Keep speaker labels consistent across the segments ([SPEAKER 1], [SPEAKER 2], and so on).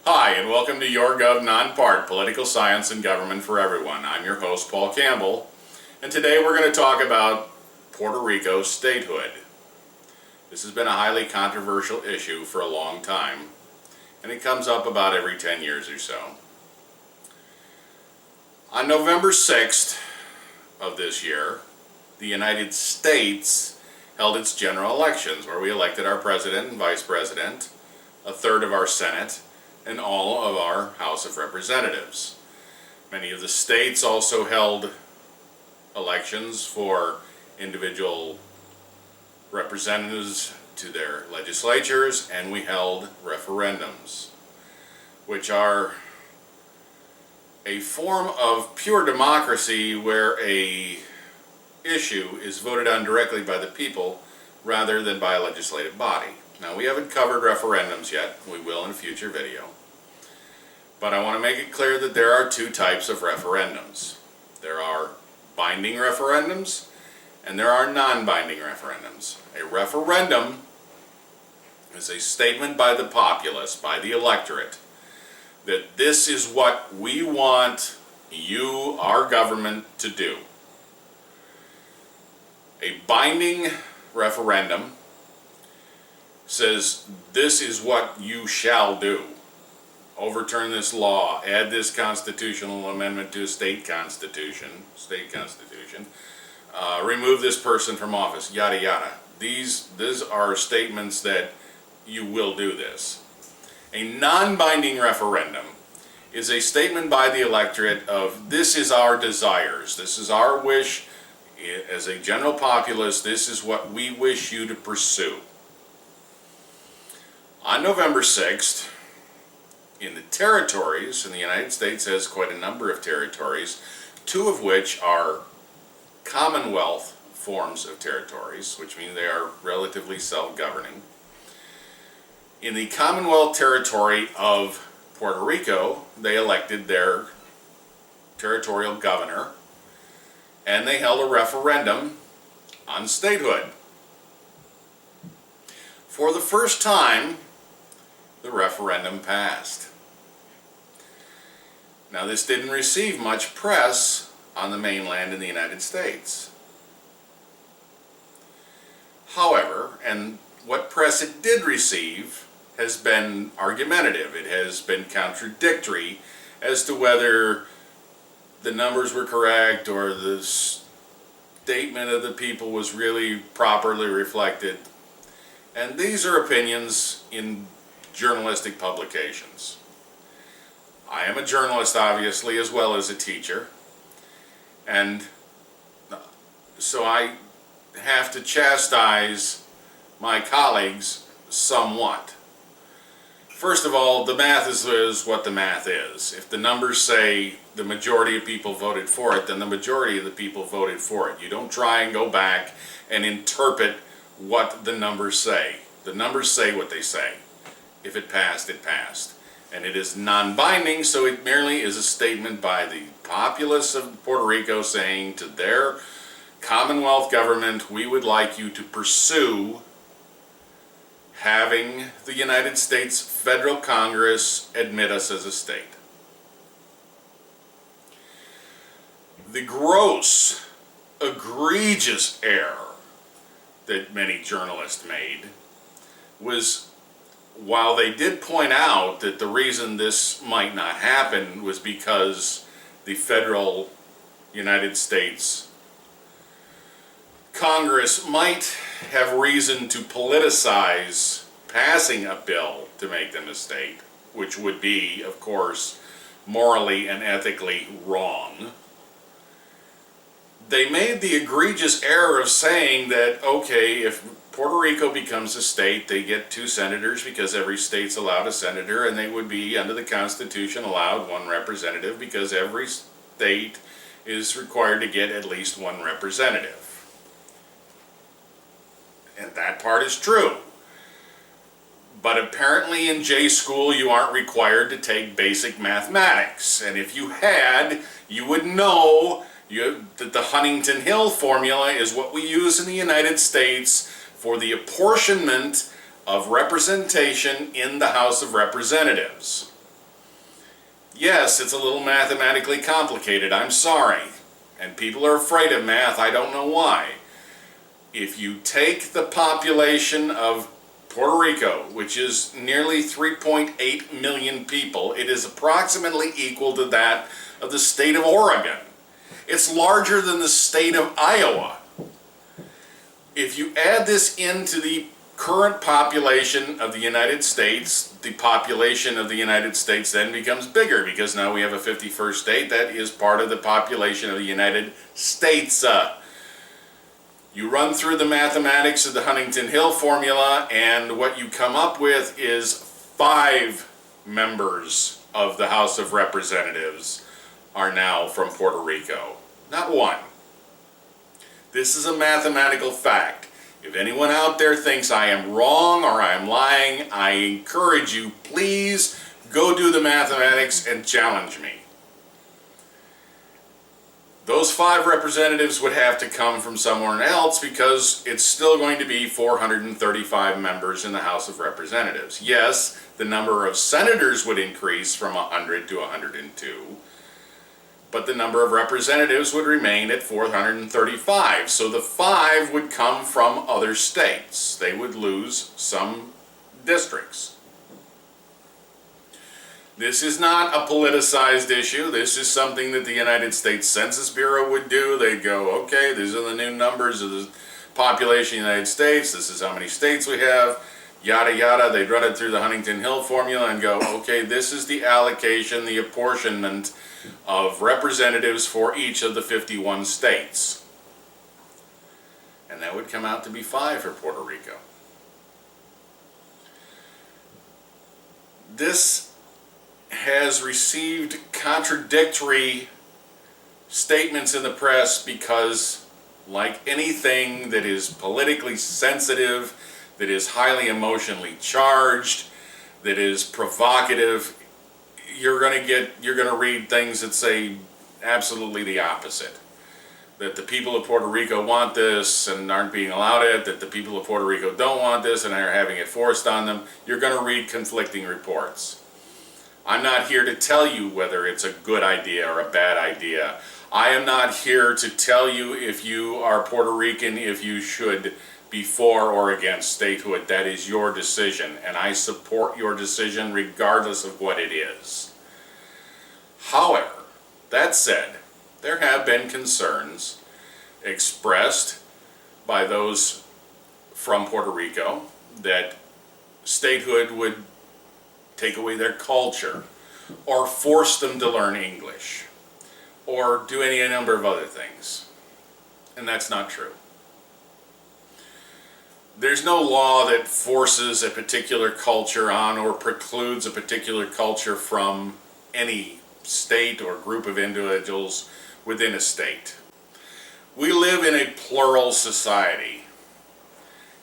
[SPEAKER 1] Hi, and welcome to Your Gov Non-Part, Political Science and Government for Everyone. I'm your host, Paul Campbell, and today we're going to talk about Puerto Rico statehood. This has been a highly controversial issue for a long time, and it comes up about every 10 years or so. On November 6th of this year, the United States held its general elections, where we elected our president and vice president, a third of our Senate, and all of our House of Representatives. Many of the states also held elections for individual representatives to their legislatures, and we held referendums, which are a form of pure democracy where a issue is voted on directly by the people rather than by a legislative body. Now, we haven't covered referendums yet. We will in a future video. But I want to make it clear that there are two types of referendums. There are binding referendums and there are non-binding referendums. A referendum is a statement by the populace, by the electorate, that this is what we want you, our government, to do. A binding referendum says, this is what you shall do. Overturn this law, add this constitutional amendment to a state constitution, remove this person from office, yada yada. These are statements that you will do this. A non-binding referendum is a statement by the electorate of, this is our desires, this is our wish as a general populace, this is what we wish you to pursue. On November 6th, in the territories, and the United States has quite a number of territories, two of which are Commonwealth forms of territories, which mean they are relatively self-governing. In the Commonwealth territory of Puerto Rico, they elected their territorial governor, and they held a referendum on statehood. For the first time, the referendum passed. Now, this didn't receive much press on the mainland in the United States. However, and what press it did receive has been argumentative. It has been contradictory as to whether the numbers were correct or the statement of the people was really properly reflected. And these are opinions in journalistic publications. I am a journalist, obviously, as well as a teacher, and so I have to chastise my colleagues somewhat. First of all, the math is what the math is. If the numbers say the majority of people voted for it, then the majority of the people voted for it. You don't try and go back and interpret what the numbers say. The numbers say what they say. If it passed, it passed. And it is non-binding, so it merely is a statement by the populace of Puerto Rico saying to their Commonwealth government, we would like you to pursue having the United States Federal Congress admit us as a state. The gross, egregious error that many journalists made was, while they did point out that the reason this might not happen was because the federal United States Congress might have reason to politicize passing a bill to make them a state, which would be, of course, morally and ethically wrong. They made the egregious error of saying that, okay, if Puerto Rico becomes a state, they get 2 senators because every state's allowed a senator, and they would be, under the Constitution, allowed 1 representative because every state is required to get at least 1 representative. And that part is true. But apparently in J school you aren't required to take basic mathematics. And if you had, you would know that the Huntington-Hill formula is what we use in the United States for the apportionment of representation in the House of Representatives. Yes, it's a little mathematically complicated, I'm sorry. And people are afraid of math, I don't know why. If you take the population of Puerto Rico, which is nearly 3.8 million people, it is approximately equal to that of the state of Oregon. It's larger than the state of Iowa. If you add this into the current population of the United States, the population of the United States then becomes bigger, because now we have a 51st state that is part of the population of the United States. You run through the mathematics of the Huntington-Hill formula, and what you come up with is 5 members of the House of Representatives are now from Puerto Rico, not 1. This is a mathematical fact. If anyone out there thinks I am wrong or I am lying, I encourage you, please go do the mathematics and challenge me. Those 5 representatives would have to come from somewhere else, because it's still going to be 435 members in the House of Representatives. Yes, the number of senators would increase from 100 to 102, but the number of representatives would remain at 435. So the 5 would come from other states. They would lose some districts. This is not a politicized issue. This is something that the United States Census Bureau would do. They'd go, okay, these are the new numbers of the population of the United States. This is how many states we have. Yada yada. They'd run it through the Huntington-Hill formula and go, okay, this is the allocation, the apportionment of representatives for each of the 51 states. And that would come out to be 5 for Puerto Rico. This has received contradictory statements in the press because, like anything that is politically sensitive, that is highly emotionally charged, that is provocative, you're going to read things that say absolutely the opposite. That the people of Puerto Rico want this and aren't being allowed it, that the people of Puerto Rico don't want this and are having it forced on them. You're going to read conflicting reports. I'm not here to tell you whether it's a good idea or a bad idea. I am not here to tell you if you are Puerto Rican, if you should be for or against statehood. That is your decision, and I support your decision regardless of what it is. However, that said, there have been concerns expressed by those from Puerto Rico that statehood would take away their culture, or force them to learn English, or do any number of other things. And that's not true. There's no law that forces a particular culture on or precludes a particular culture from any state or group of individuals within a state. We live in a plural society.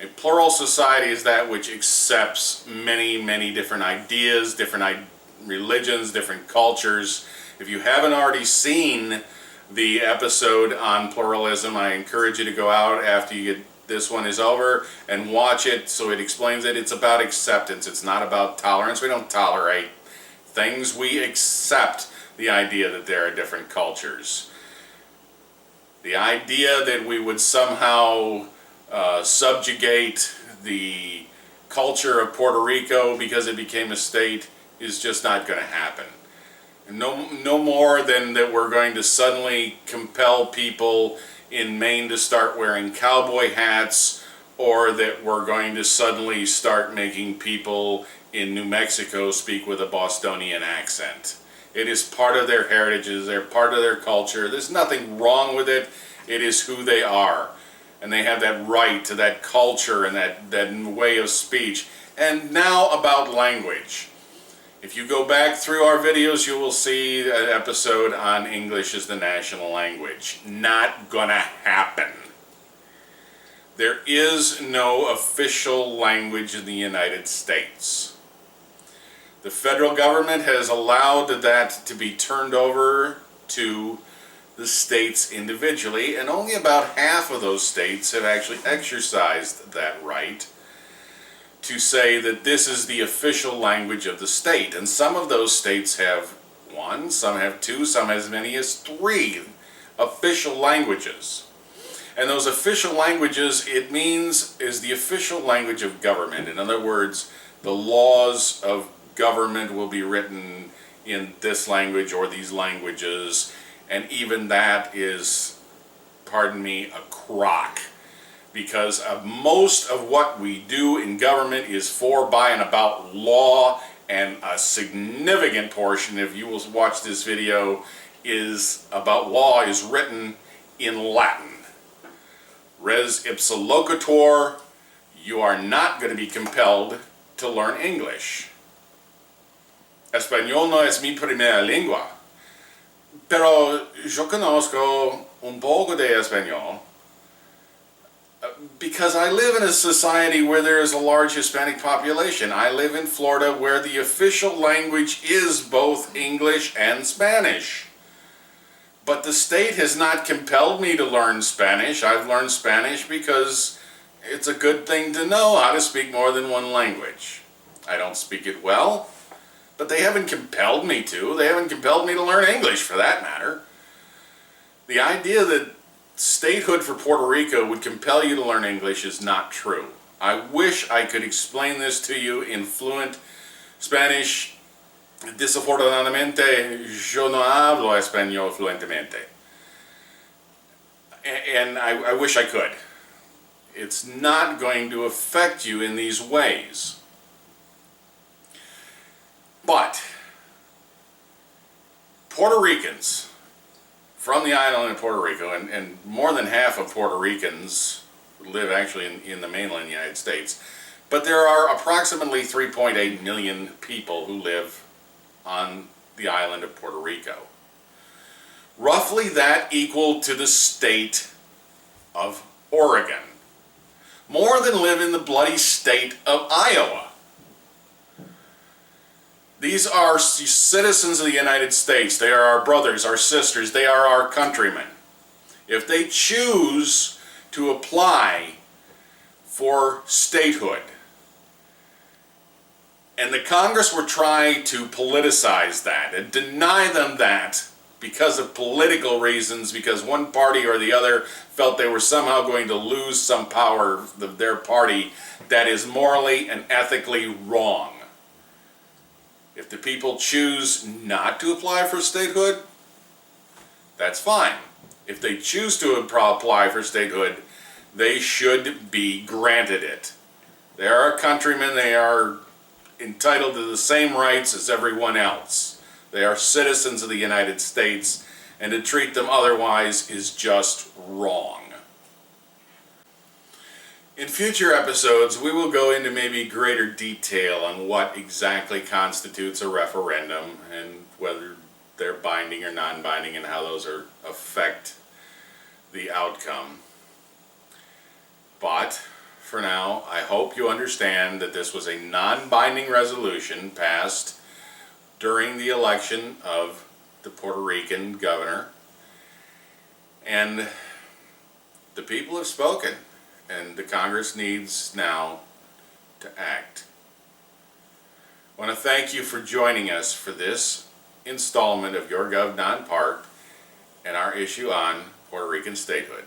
[SPEAKER 1] A plural society is that which accepts many, many different ideas, different religions, different cultures. If you haven't already seen the episode on pluralism, I encourage you to go out after this one is over and watch it, so it explains that it's about acceptance. It's not about tolerance. We don't tolerate things. We accept the idea that there are different cultures. The idea that we would somehow subjugate the culture of Puerto Rico because it became a state is just not going to happen. No more than that we're going to suddenly compel people in Maine to start wearing cowboy hats, or that we're going to suddenly start making people in New Mexico speak with a Bostonian accent. It is part of their heritage, they're part of their culture. There's nothing wrong with it. It is who they are. And they have that right to that culture and that way of speech. And now about language. If you go back through our videos, you will see an episode on English as the national language. Not gonna happen. There is no official language in the United States. The federal government has allowed that to be turned over to the states individually, and only about half of those states have actually exercised that right to say that this is the official language of the state. And some of those states have one, some have two, some as many as three official languages. And those official languages, it means, is the official language of government. In other words, the laws of government will be written in this language or these languages, and even that is, pardon me, a crock. Because most of what we do in government is for, by, and about law, and a significant portion, if you will watch this video, is about law is written in Latin. Res ipsa loquitur, you are not going to be compelled to learn English. Español no es mi primera lengua, pero yo conozco un poco de español because I live in a society where there is a large Hispanic population. I live in Florida where the official language is both English and Spanish. But the state has not compelled me to learn Spanish. I've learned Spanish because it's a good thing to know how to speak more than one language. I don't speak it well, but they haven't compelled me to. They haven't compelled me to learn English, for that matter. The idea that statehood for Puerto Rico would compel you to learn English is not true. I wish I could explain this to you in fluent Spanish. Desafortunadamente, yo no hablo español fluentemente. And I wish I could. It's not going to affect you in these ways. But Puerto Ricans from the island of Puerto Rico, and more than half of Puerto Ricans live actually in the mainland United States, but there are approximately 3.8 million people who live on the island of Puerto Rico. Roughly that equal to the state of Oregon. More than live in the bloody state of Iowa. These are citizens of the United States. They are our brothers, our sisters. They are our countrymen. If they choose to apply for statehood, and the Congress were trying to politicize that and deny them that because of political reasons, because one party or the other felt they were somehow going to lose some power of their party, that is morally and ethically wrong. If the people choose not to apply for statehood, that's fine. If they choose to apply for statehood, they should be granted it. They are our countrymen. They are entitled to the same rights as everyone else. They are citizens of the United States, and to treat them otherwise is just wrong. In future episodes, we will go into maybe greater detail on what exactly constitutes a referendum and whether they're binding or non-binding and how those affect the outcome. But for now, I hope you understand that this was a non-binding resolution passed during the election of the Puerto Rican governor, and the people have spoken, and the Congress needs now to act. I want to thank you for joining us for this installment of Your Gov Non-Part and our issue on Puerto Rican statehood.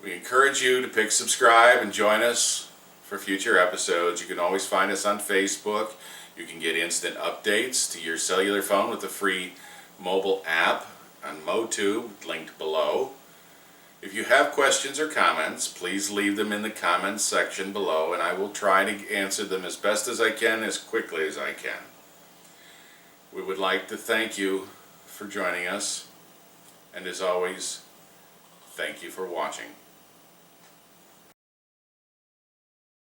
[SPEAKER 1] We encourage you to pick subscribe and join us for future episodes. You can always find us on Facebook. You can get instant updates to your cellular phone with the free mobile app on MoTube, linked below. If you have questions or comments, please leave them in the comments section below, and I will try to answer them as best as I can, as quickly as I can. We would like to thank you for joining us, and as always, thank you for watching.